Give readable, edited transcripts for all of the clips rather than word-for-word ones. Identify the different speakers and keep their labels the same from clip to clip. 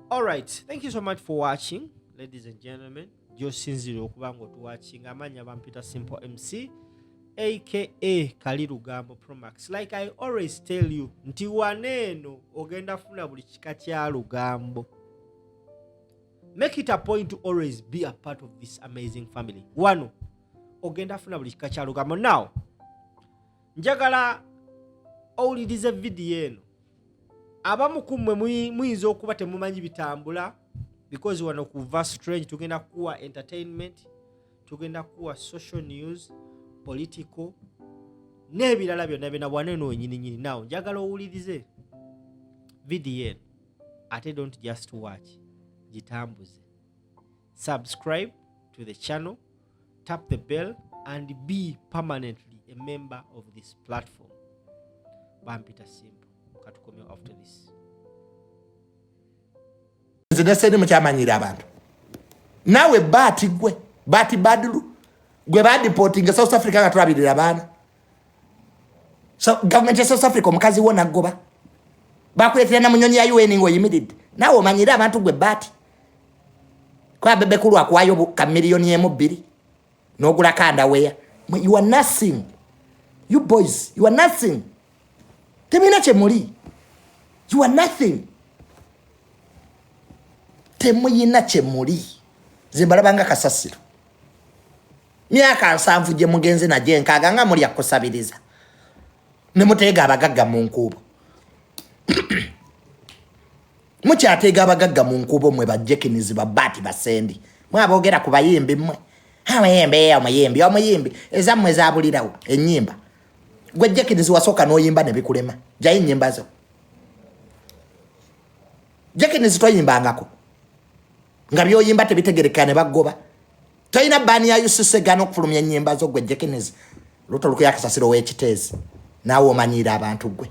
Speaker 1: All right, thank you so much for watching, ladies and gentlemen. Josinzire okuba ng'otuwatching amanya bampita Simple MC aka Kalirugambo Promax. Like I always tell you, nti waneno ogenda funa buli kika kya Lugambo. Make it a point to always be a part of this amazing family. Wano ogenda funa buli kika kya Lugambo. Now njagala owulirize video eno. Abamu kumwe muyinza okuba temumanyi bitambula because wano kuva strange tugenda kuwa entertainment, tugenda kuwa social news, political n'ebirala byonna byonna bwaneno nyini. Now njagala owulirize video eno ate don't just watch, gitambuze. Subscribe to the channel, tap the bell and be permanently a member of this platform. Bampita Simple. After this.
Speaker 2: Zidaseni mchamanyira abantu. Nawe bati badulu. Gwe badi porting South Africa gatwabirira bana. So government ya South Africa mukazi wona goba. Bakuletera na munyonyi ya UN ngo yimidid. Nawe manyira abantu gwe bati. Kwa bebe kulu akwayo ka million yemu 2. No gula kanda weya. You are nothing. You boys, you are nothing. Temina chemuli. You are nothing. Temuyina chemuli. Zimbalabanga kasasiro. Myaka nsanvu je mugenzi na je nkaga nga muri yakosabiriza. Nemutega abagagga mu nkubo. Mukyatega abagagga mu nkubo mwe bajekinizi babati basendi. Mwabogera ku bayimbi mwe. Omuyimbi ezamwe zabulirawo ennyimba. Gwe jekinizi wasoka noyimba ne bikulema. Jayi nyimba zo. Jekinizi toyimbangako. Nga byoyimba tebitegerekane bagoba. Toyina bani ya yusisegano okufulumya nyimba zo gwe jekinizi. Luto luku yakasasiro w'ekiteezi. Naawe omanyira abantu gwe.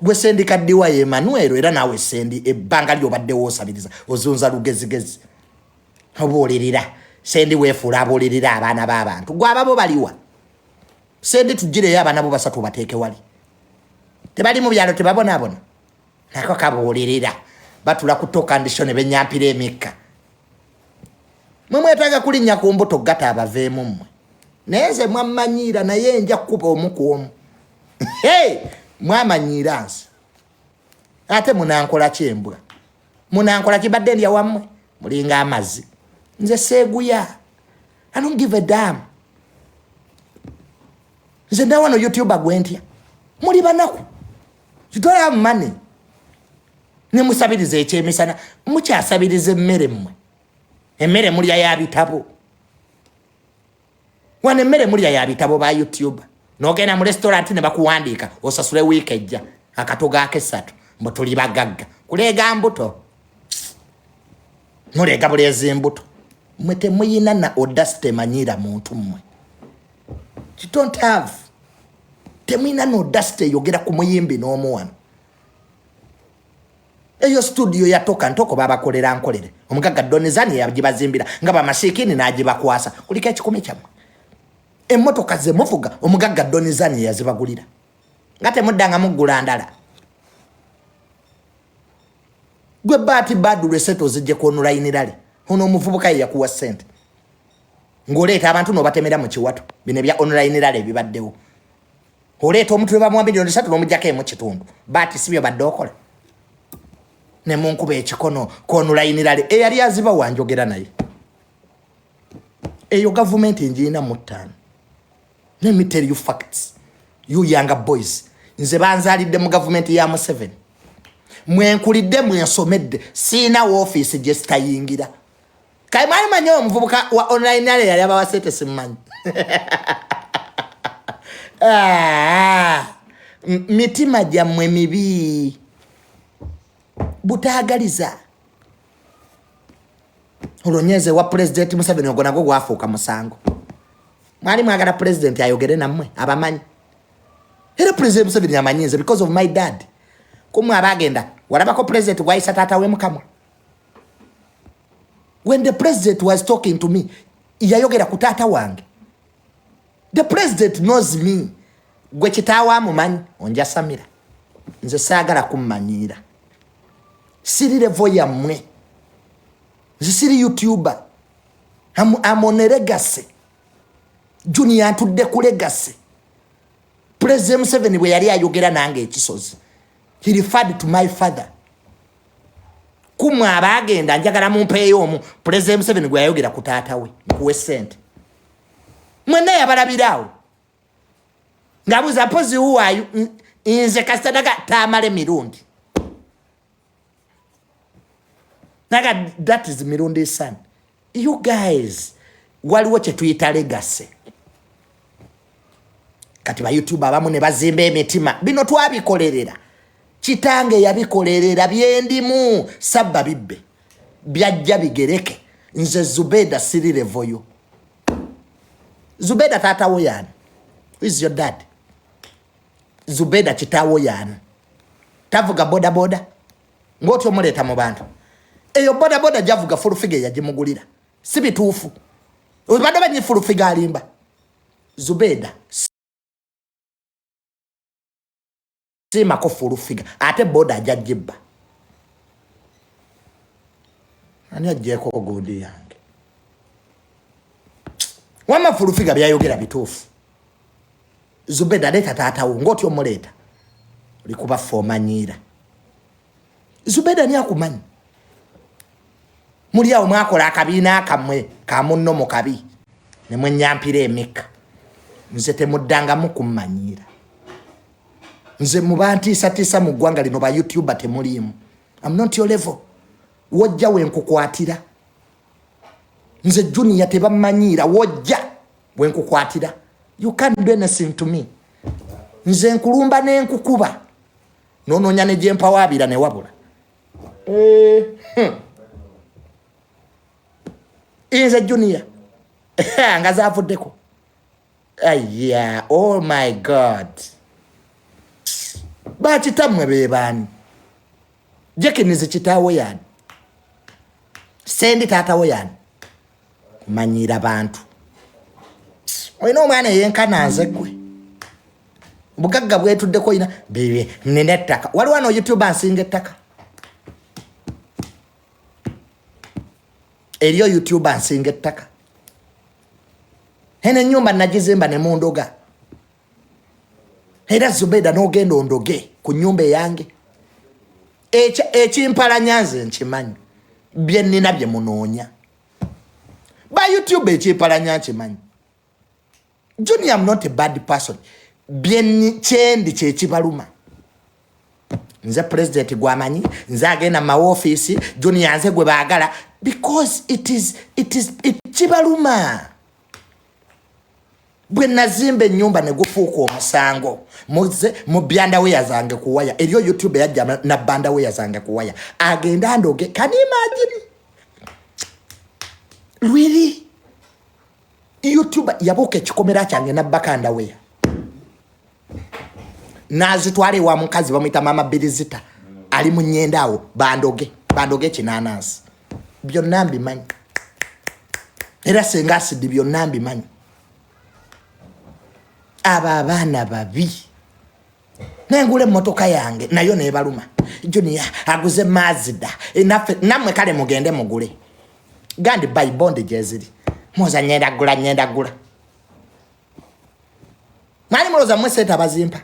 Speaker 2: Gwe sendi kaddiwa ye Emmanuel era naawe sendi ebbanga lyobadde woosabiriza ozunza lugezigezi. Obuulirira sendi weefuula abuulirira abaana b'abantu. Gwe ababo baliwa. Sendi tugireyo abaana bo basatu bateeke wali. Tebali mu byalo tebabonabona. Nako kabuulirira batula ku condition benyampira emikka. Mwetaga kulinnya ku mbuto gata abaveemu mmwe. Neze mwamanyira naye nja kukuba omuku. Hey, mwamanyira nsi. Ate munankola kyembwa. Munankola kibadde ndya wammwe. Mulinga amazzi. Nze seeguya. I don't give a damn. Nze ndawano YouTube agwentya. Muli banaku. You don't have money. Ne musabirize ekyemisana. Mukyasabirize emmere mmwe. Emmere mulya ya bitabo. Wane emmere mulya ya bitabo ba YouTube. Nogenda mu restaurant ne bakuwandiika osasule week ejja. Akatoga akesatu. Mbo tuli bagagga. Kulega mbuto. Mulega bulezi mbuto. Mwete muyina na audacity manyira muntu mmwe. You don't have. Temwina no audacity yogera ku muyimbi n'omuwano. Eyo studio yatoka ntoko baba kolera nkolere. Omugagga Donizani yagibazimbira nga bamashikini nagibakwasa. Kulika ekikumi kyamwe. Emmotoka ze muvuga omugagga Donizani yazibagulira. Ngate muddanga mugula ndala. Gwe bati badu reseto zijje ku online lale. Ono omuvubuka yakuwa sente. Ngoleeta abantu no batemera mu kiwato. Bine bya online lale bibaddewo. Oleeta omuntu baba mu milioni 3 n'omujjako mu kitundu. Bati sibyo badde okola. Ne munkube ekikono ku online lale. Eyali aziba wanjogera naye. Eyo government njina mu 5. Let me tell you facts. You younger boys. Nze banzalidde mu government ya mu 7. Mwenkulidde mwensomedde. Sina office gye sitayingira. Kaimani manyo omuvubuka wa online yale yali abawasete simmanyi. Mitima gyammwe mibi. Butaagaliza. Olonyeze wa president Museveni ogonago gwafuuka musango. Mwali mwagala president ayogere nammwe abamanyi. Era president Museveni amanyize because of my dad. Kumwe abagenda walabako president waisa tata we mukamwa. When the president was talking to me, yayogera ku tata wange. The president knows me. Gwe kitawa mumanyi onja Samira. Nze saagala kummanyira. siri level yammwe siri YouTuber I'm on a legacy Junior atudde ku legacy President 7 bwe yali ayogera nange ekisozi he referred to my father kumwa abagenda njagala mumpeeyo omu President 7 gwe yayogera ku taata we nkuwe sente mwene yabalabirawo ngabuza pozi huwayu inze kasitadaga tamale Mirundi naga that is Mirundi's son you guys waliwo kye tuyita legacy kati ba YouTube abamu ne bazimba emitima bino twabikolerera kitange yabikolerera byendimu sabba bibbe byajja bigereke nze Zubeeda siri levoyo Zubeeda tata wo yani who is your dad Zubeeda kitawo yani tavuga boda boda ngoti omuleta mu bantu eyo boda boda javuga full figure yajimugulira si bituufu obado banyi full figure alimba Zubeeda sima ko full figure ate boda ajajibba ani ajje ko godi yange wama full figure byayogera bituufu Zubeeda leta tata wo ngoti omuleta likuba fomanyira Zubeeda ni akumanyi muri awo mwakola akabina akamwe ka munno mu kabi ne mwenyampira emika nze temuddanga mukumanyira nze mubantiisa tiisa mu ggwanga lino ba YouTuber temuliimu I'm not your level wojja wenkukwatira nze Junior tebamanyira wojja wenkukwatira you can't do anything to me nze nkulumba n'enkukuba nononya ne jempa wabira ne wabula inze Junior ngazavuddeko yeah oh my god bakitamwe bebani jekinize kitawo yani sendi tatawo yani manyira bantu oyino omwana yenkanaze gwe bugagga bwetuddeko ina bebe nene ttaka waliwo ano YouTuber ansinga ettaka eriyo YouTuber ansinga ettaka hene nyumba najizimba ne mundoga era Zubeeda n'ogenda ondoge ku nyumba yange ekimpala nyanze nkimanyi bye nnina bye munoonya ba YouTube ekimpala nyankimanyi Junior I'm not a bad person bye kyendi kyekibaluma nze president gwamanyi nze agenda ma office Junior nze gwe baagala because it is kibaluma bwe nazimbe nyumba ne gufuuko omusango muze mu byanda we yazange kuwaya eriyo YouTube yajja na banda we yazange kuwaya agenda ndoge can you imagine really YouTube yabuke kikomera kyange na bakanda we nazitwale wa mukazi bamwita mama Bilizita ali munyendawo bandoge kinanasi byonna mbimanyi era senga asidi byonna mbimanyi aba abaana babi nengule motoka yange nayo nebaluma Junior aguze Mazda enafe namwe kale mugende mugule gandi buy bond jeziri moza nyenda gula nani muloza mweseta bazimpa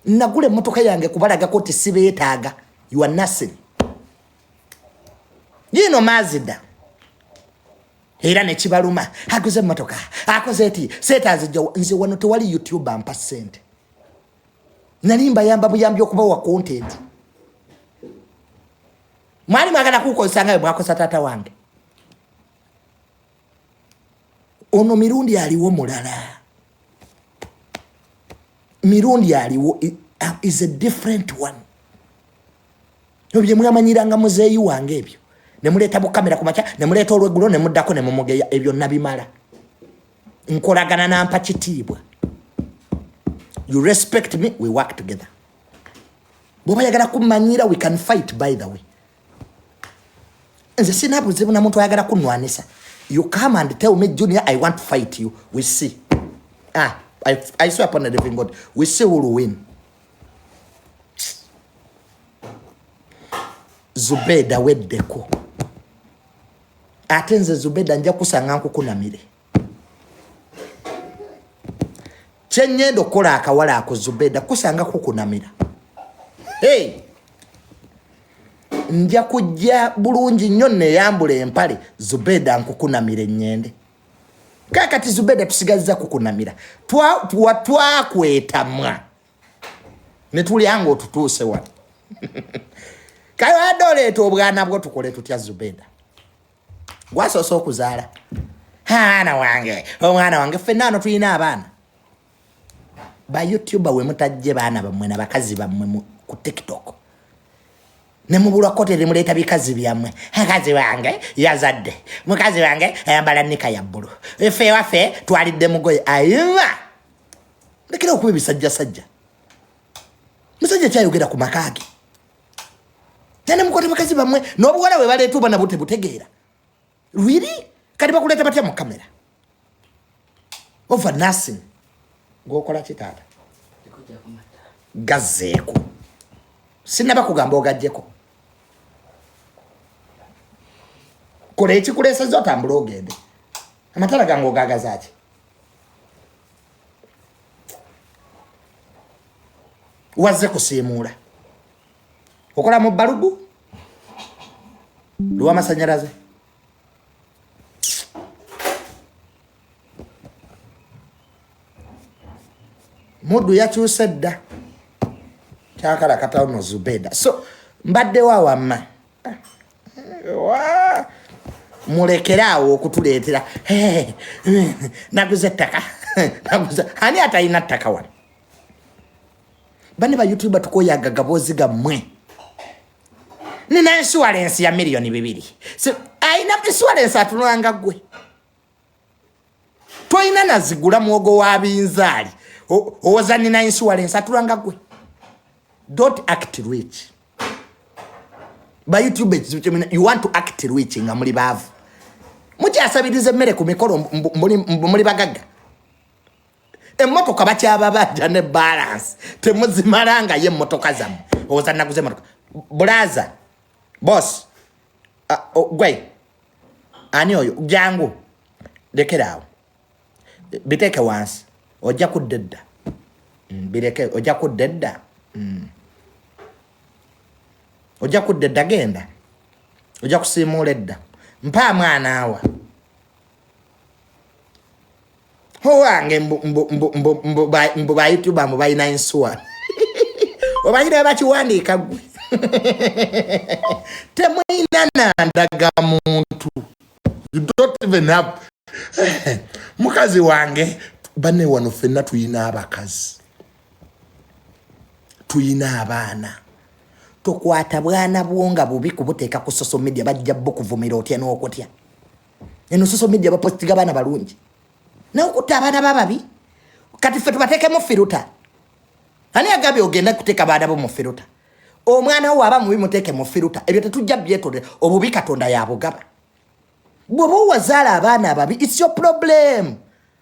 Speaker 2: nagule motoka yange kubalaga ko tisibeetaaga you are nothing yino Mazda era ne kibaluma aguze motoka akoze eti seta azijja nze wano tewali YouTuber ampa sente nalimba yamba buyambi okuba wa content mwali magala kukozanga bwakosa tata wange ono Mirundi aliwo mulala Mirundi aliwo is a different one obye mwamanyiranga muzeyi wange ebyo ne muleta bu kamera kumacha ne muleta olwegulo ne muddako ne mumugeya ebyo nabimala nkolagana nampa kitibwa you respect me we work together boba yagala kumanyira we can fight by the way nze sinabuzibu na muntu ayagala kunwanisa you come and tell me Junior I want to fight you we see I swear upon the living God we see who will win Zubeeda weddeko ate nze Zubeeda nja kusanga nkukunamire kyenyendo kola akawala ako Zubeeda kusanga kukunamira nja kujja bulungi nnyo neyambula empale Zubeeda nkukunamire nyende kakati Zubeeda tusigazza kukunamira twakwetamwa netulyanga otutuuse wano kayo adoleeta obwana bwo tukole tutya Zubeeda gwasoose okuzaala omwana wange ffenna ano tulina abaana ba YouTuber we mutajje baana bammwe nabakazi bammwe ku TikTok ne mubulwa kote muleeta bikazi byammwe akazi wange yazadde mukazi wange ayambala nika ya bbulu efe wafe twalidde mugoye ayiwa lekera okuba ebisajja sajja musajja kyayogera ku makaage nane mukote bakazi bammwe n'obuwala we baleeta oba nabo tebutegeera really kati bakuleeta batya mu kamera over nothing gokola kitata gazeeko sinaba kugamba ogajjeko kola ekikuleeseza otambula ogende amatala gange ogagazaaki wazze kusiimuula okola mu balubu lw'amasanyalaze muddu yakyuse dda kyakala katawo Zubeeda so mbadde wa wamma mulekeraawo okutuleetera naguze ettaka ani atalina ttaka wano bane ba YouTuber tukoyaga gaboozi gammwe nina insurance ya $2,000,000 so ayina insurance atunanga gwe toyina nazigula mwogo wa binzaali owoza nina insurance atunanga gwe don't act rich ba YouTube you want to act rich nga muli baavu mukyasabiriza emmere ku mikolo muli bagagga emmotoka bakyababajja ne balance temuzimalanga ye emmotoka zammwe owoza naguze emmotoka bulaza boss gwe ani oyo jangu lekeraawo biteke wansi ojja kuddedda bireke ojja kuddedda ojja kuddedda genda ojja kusiimuula edda mpa mwana awa owange mbu ba YouTuber mbu balina insuwa obanyire bakiwandiika gwe temwina nandaga muntu you don't even have mukazi wange bane wano ffenna tuyina abakazi tuyina abaana tokwata bwana bwonga bubi kubuteeka ku social media bajja bukuvumira otya n'okutya eno social media bapostiga abaana balungi n'okutta abaana bababi kati ffe tubateekemu firuta ani agambye ogenda kuteeka abaana bo mu firuta omwana wo aba mubi muteeke mu firuta ebyo tetujja byetondera obubi katonda yabugaba bw'oba owazaala abaana ababi it's your problem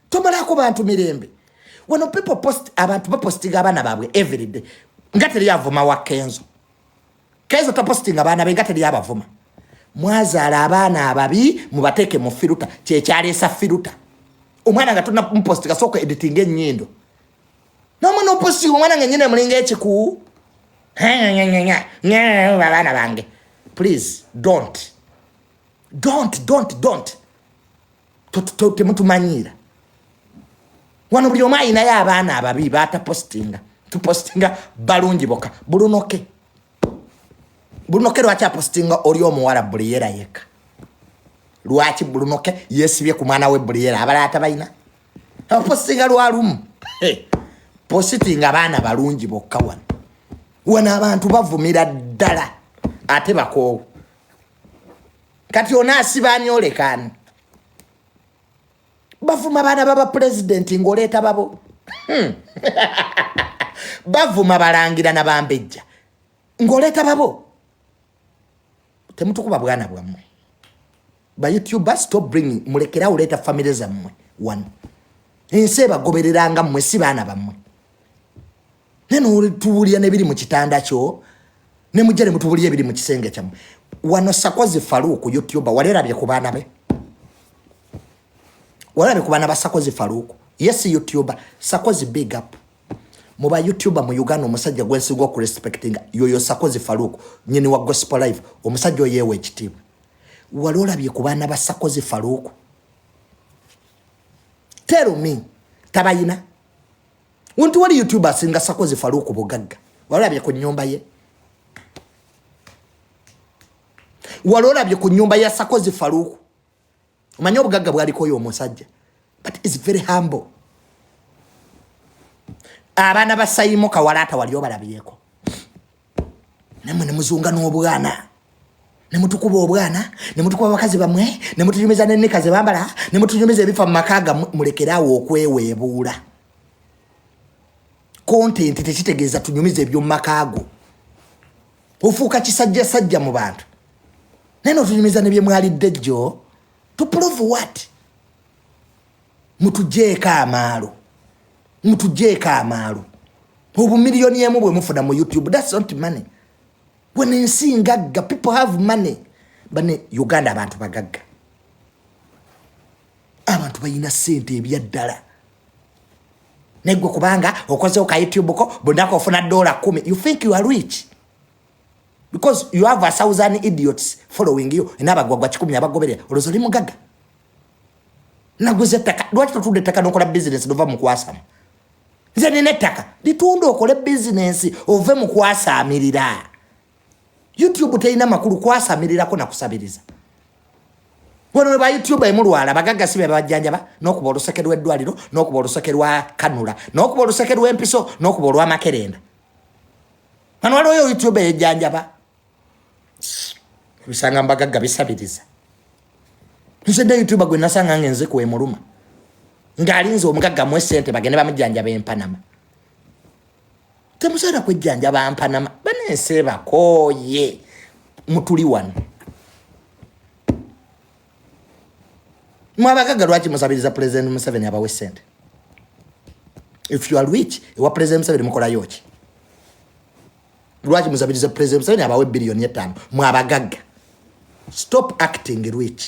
Speaker 2: tomalako bantu mirembe wano people post abantu bapostiga abaana baabwe everyday nga teri avuma wa Kenzo tapostinga abaana be nga teri abavuma mwazaala abaana ababi mubateeke mu firuta kyekyaleesa firuta omwana nga tonna mupostinga sooka editinga ennyindo n'omwana opostinga omwana nga nnyina mulinga ekiku abaana bange please don't temutumanyiira wano buli omu ayinayo abaana ababi batapostinga tupostinga balungi boka bulunoke lwaki apostinga oli omuwala buliyera yeka lwaki bulunoke yesibye ku mwana we buliyera abalala tabayina apostinga lwalumu positinga abaana balungi bokka wano abantu bavumira ddala ate bakoowu kati onaasibaani olekani bavuma abaana baba pulezidenti ng'oleeta babo bavuma balangira nabambejja ng'oleeta babo temutukuba bwana bwammwe ba YouTuber stop bringing mulekera oleeta family zammwe wano ensi ebagobereranga mmwe si baana bammwe neno tuwulira nebiri mu kitanda kyo ne mujere mutubuliye biri mu kisenge kyamu wano Sakozi Faruku YouTube walerabye ku baana be walerabye ku baana ba Sakozi Faruku yes YouTube Sakozi big up muba YouTuber mu Uganda omusajja gwensigo ku respecting yoyo Sakozi Faruku nyini wa gospel live omusajja oyewe ekitiibwa walolabye ku baana ba Sakozi Faruku tell me tabayina wontu wali YouTuber singa Sakozi Faruku bugagga walolabye ku nyumba ye walolabye ku nyumba ya Sakozi Faruku umanyo bugagga bwaliko yo omusajja but is very humble abana basayimo kawalata waliyo balabyeko namwe ne muzunga n'obwana ne mutukuba obwana ne mutukuba bakazi bamwe ne mutunyumiza n'ennikaze bambala ne mutunyumiza ebifa mu makaga mulekerawo okweweebuula content tekitegeeza tunyumiza ebyo mu makaago ofuuka kisajja sajja mu bantu neno tunyumiza ne bye mwalidde jjo to prove what mutujeka amaalo obu miliyoni emu bwe mufuna mu YouTube that's not money when Nsinga people have money bane Uganda abantu bagagga abantu bayina sente ebyaddala negwe kubanga okoze oka YouTube ko bondako ofuna $10 you think you are rich because you have 1,000 idiots following you inabagwagwa 10 abagoberera olozoli mugaga naguze taka lwaki tutunde taka nokola business nova mukwasa nze nene taka litunde okole business ove mukwasa amirira YouTube teina makulu kwasa amirira ko nakusabiriza wono ba YouTube emulwala bagaga sibe bajjanjaba nokuba olusekerwa eddwaliro nokuba olusekerwa kanula nokuba olusekerwa empiso nokuba olwa makerenda manwalo yo YouTube ejjanjaba bisanga mbagaga bisabiriza nzenda YouTube gwe nasanga ngenze ku emuluma ngalinzo omugaga mwe sente bagene bamujjanjaba empanama temusera kwejjanjaba empanama banese bakoye mutuli wano mwabagaga lwaki musabiriza President Museveni abawe sente if you are rich ewa President Museveni mukola yoki lwaki musabiriza President Museveni abawe billion 5 mwabagaga stop acting rich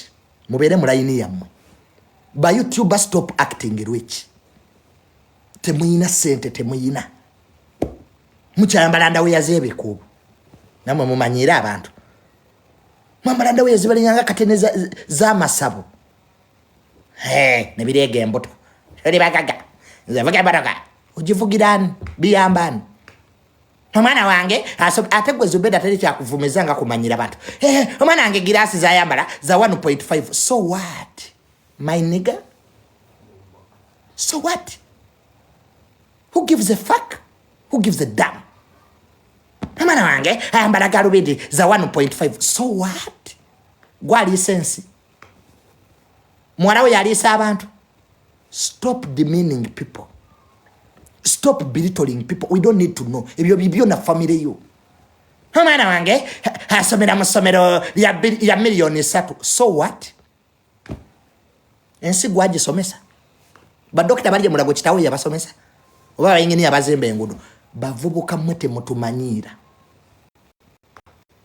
Speaker 2: mubere mulaini yamwe ba YouTube stop acting rich temuyina sente temuyina mukyambala ndawe yazebe kubo namwe mumanyira abantu mwambala ndawe yazibalinyanga katene za masabo nebirege embuto oli bagaga nzavuga baraka ujivugirani biyambani omwana wange ategwe Zubeeda tali kyakuvumizanga kumanyira bantu omwana wange girasi zayambala za 1.5 so what my nigga so what who gives a fuck who gives a damn omwana wange ayambala galubindi za 1.5 so what gwali sensi mwanawe yalisa abantu stop demeaning people stop belittling people we don't need to know ebyo bibyo na family yo omwana wange asomera mu somero ya miliyoni 3 so what ensi gwaje somesa badokita balije mulago kitawe yabasomesa oba bayingini abazembe engudo bavubuka mwete mutumanyira